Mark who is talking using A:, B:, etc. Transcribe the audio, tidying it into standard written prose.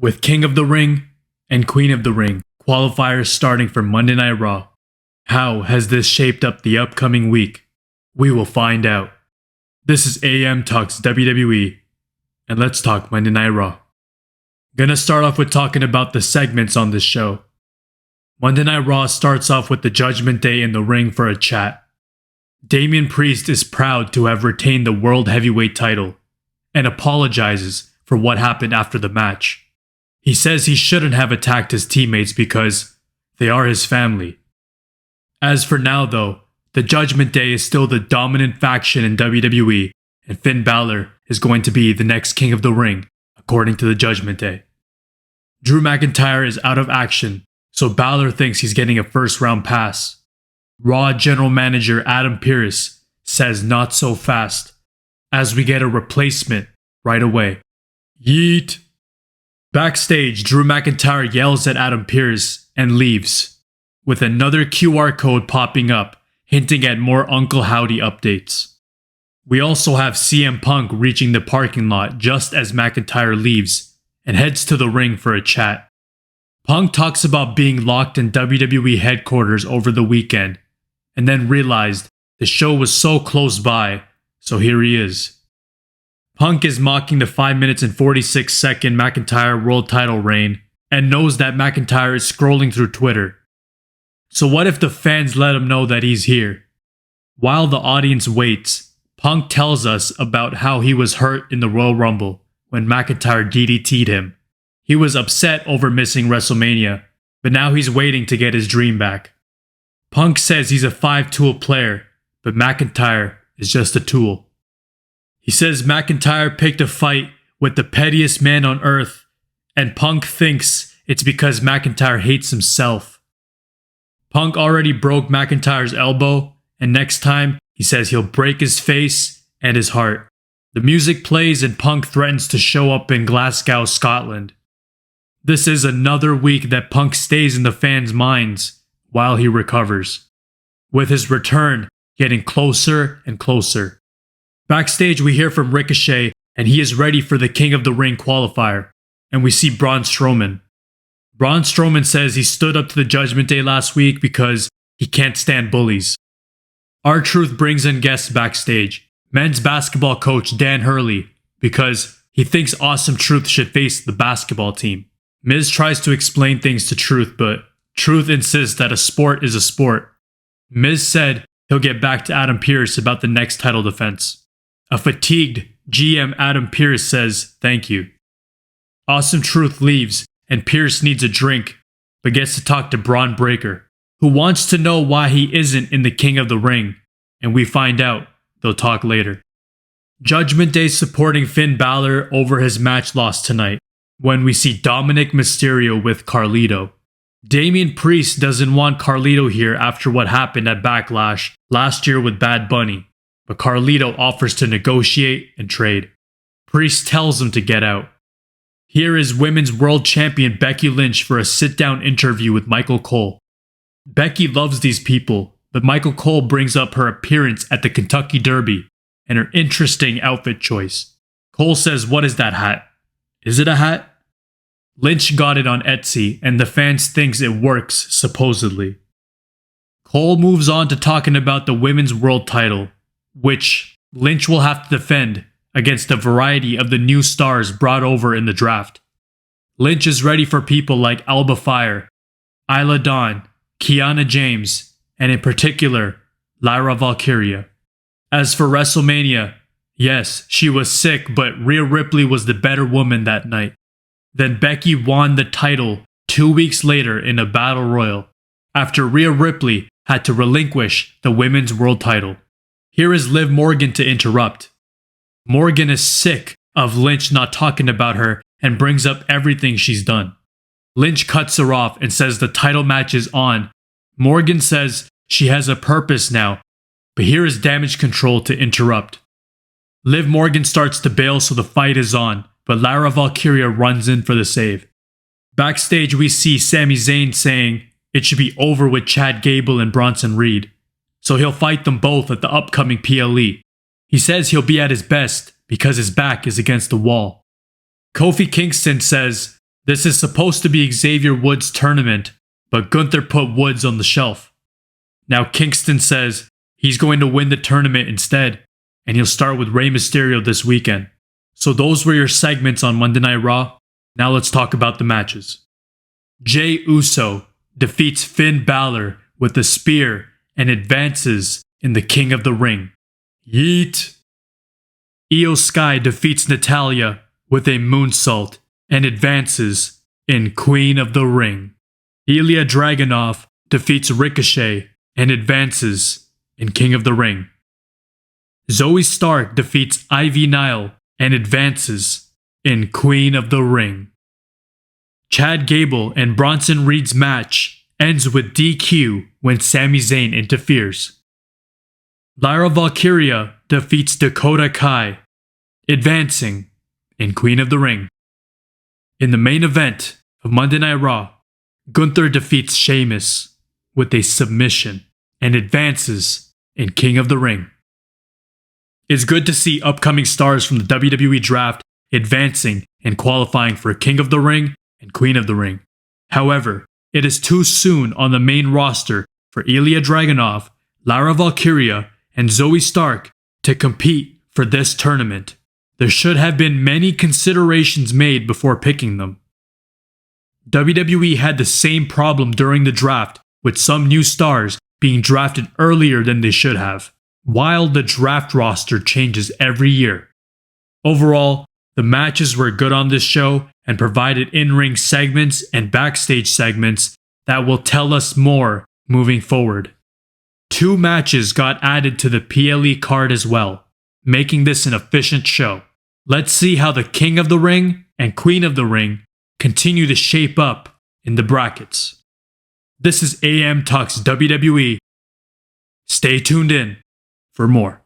A: With King of the Ring and Queen of the Ring qualifiers starting for Monday Night Raw, how has this shaped up the upcoming week? We will find out. This is AM Talks WWE, and let's talk Monday Night Raw. Gonna start off with talking about the segments on this show. Monday Night Raw starts off with the Judgment Day in the ring for a chat. Damian Priest is proud to have retained the World Heavyweight title and apologizes for what happened after the match. He says he shouldn't have attacked his teammates because they are his family. As for now though, the Judgment Day is still the dominant faction in WWE, and Finn Balor is going to be the next King of the Ring, according to the Judgment Day. Drew McIntyre is out of action, so Balor thinks he's getting a first round pass. Raw General Manager Adam Pearce says not so fast, as we get a replacement right away. Yeet! Backstage, Drew McIntyre yells at Adam Pearce and leaves, with another QR code popping up, hinting at more Uncle Howdy updates. We also have CM Punk reaching the parking lot just as McIntyre leaves and heads to the ring for a chat. Punk talks about being locked in WWE headquarters over the weekend, and then realized the show was so close by, so here he is. Punk is mocking the 5 minutes and 46 second McIntyre world title reign and knows that McIntyre is scrolling through Twitter. So what if the fans let him know that he's here? While the audience waits, Punk tells us about how he was hurt in the Royal Rumble when McIntyre DDT'd him. He was upset over missing WrestleMania, but now he's waiting to get his dream back. Punk says he's a 5-tool player, but McIntyre is just a tool. He says McIntyre picked a fight with the pettiest man on earth, and Punk thinks it's because McIntyre hates himself. Punk already broke McIntyre's elbow, and next time he says he'll break his face and his heart. The music plays and Punk threatens to show up in Glasgow, Scotland. This is another week that Punk stays in the fans' minds while he recovers, with his return getting closer and closer. Backstage, we hear from Ricochet, and he is ready for the King of the Ring qualifier, and we see Braun Strowman. Braun Strowman says he stood up to the Judgment Day last week because he can't stand bullies. R-Truth brings in guests backstage, men's basketball coach Dan Hurley, because he thinks Awesome Truth should face the basketball team. Miz tries to explain things to Truth, but Truth insists that a sport is a sport. Miz said he'll get back to Adam Pearce about the next title defense. A fatigued GM Adam Pearce says thank you. Awesome Truth leaves, and Pearce needs a drink, but gets to talk to Braun Breaker, who wants to know why he isn't in the King of the Ring, and we find out. They'll talk later. Judgment Day supporting Finn Balor over his match loss tonight, when we see Dominic Mysterio with Carlito. Damian Priest doesn't want Carlito here after what happened at Backlash last year with Bad Bunny, but Carlito offers to negotiate and trade. Priest tells him to get out. Here is Women's World Champion Becky Lynch for a sit-down interview with Michael Cole. Becky loves these people, but Michael Cole brings up her appearance at the Kentucky Derby and her interesting outfit choice. Cole says, "What is that hat? Is it a hat?" Lynch got it on Etsy, and the fans thinks it works, supposedly. Cole moves on to talking about the Women's World title, which Lynch will have to defend against a variety of the new stars brought over in the draft. Lynch is ready for people like Alba Fire, Isla Dawn, Kiana James, and in particular, Lyra Valkyria. As for WrestleMania, yes, she was sick, but Rhea Ripley was the better woman that night. Then Becky won the title 2 weeks later in a battle royal, after Rhea Ripley had to relinquish the Women's World title. Here is Liv Morgan to interrupt. Morgan is sick of Lynch not talking about her and brings up everything she's done. Lynch cuts her off and says the title match is on. Morgan says she has a purpose now, but here is Damage Control to interrupt. Liv Morgan starts to bail so the fight is on, but Lyra Valkyria runs in for the save. Backstage we see Sami Zayn saying it should be over with Chad Gable and Bronson Reed, so he'll fight them both at the upcoming PLE. He says he'll be at his best because his back is against the wall. Kofi Kingston says This is supposed to be Xavier Woods' tournament, but Gunther put Woods on the shelf. Now Kingston says he's going to win the tournament instead, and he'll start with Rey Mysterio this weekend. So those were your segments on Monday Night Raw. Now let's talk about the matches. Jey Uso defeats Finn Balor with a spear and advances in the King of the Ring. Yeet! Io Sky defeats Natalya with a moonsault and advances in Queen of the Ring. Ilya Dragunov defeats Ricochet and advances in King of the Ring. Zoe Stark defeats Ivy Nile and advances in Queen of the Ring. Chad Gable and Bronson Reed's match ends with DQ when Sami Zayn interferes. Lyra Valkyria defeats Dakota Kai, advancing in Queen of the Ring. In the main event of Monday Night Raw, Gunther defeats Sheamus with a submission and advances in King of the Ring. It's good to see upcoming stars from the WWE Draft advancing and qualifying for King of the Ring and Queen of the Ring. However, it is too soon on the main roster for Ilya Dragunov, Lyra Valkyria, and Zoe Stark to compete for this tournament. There should have been many considerations made before picking them. WWE had the same problem during the draft, with some new stars being drafted earlier than they should have, while the draft roster changes every year. Overall, the matches were good on this show and provided in-ring segments and backstage segments that will tell us more moving forward. 2 matches got added to the PLE card as well, making this an efficient show. Let's see how the King of the Ring and Queen of the Ring continue to shape up in the brackets. This is AM Talks WWE. Stay tuned in for more.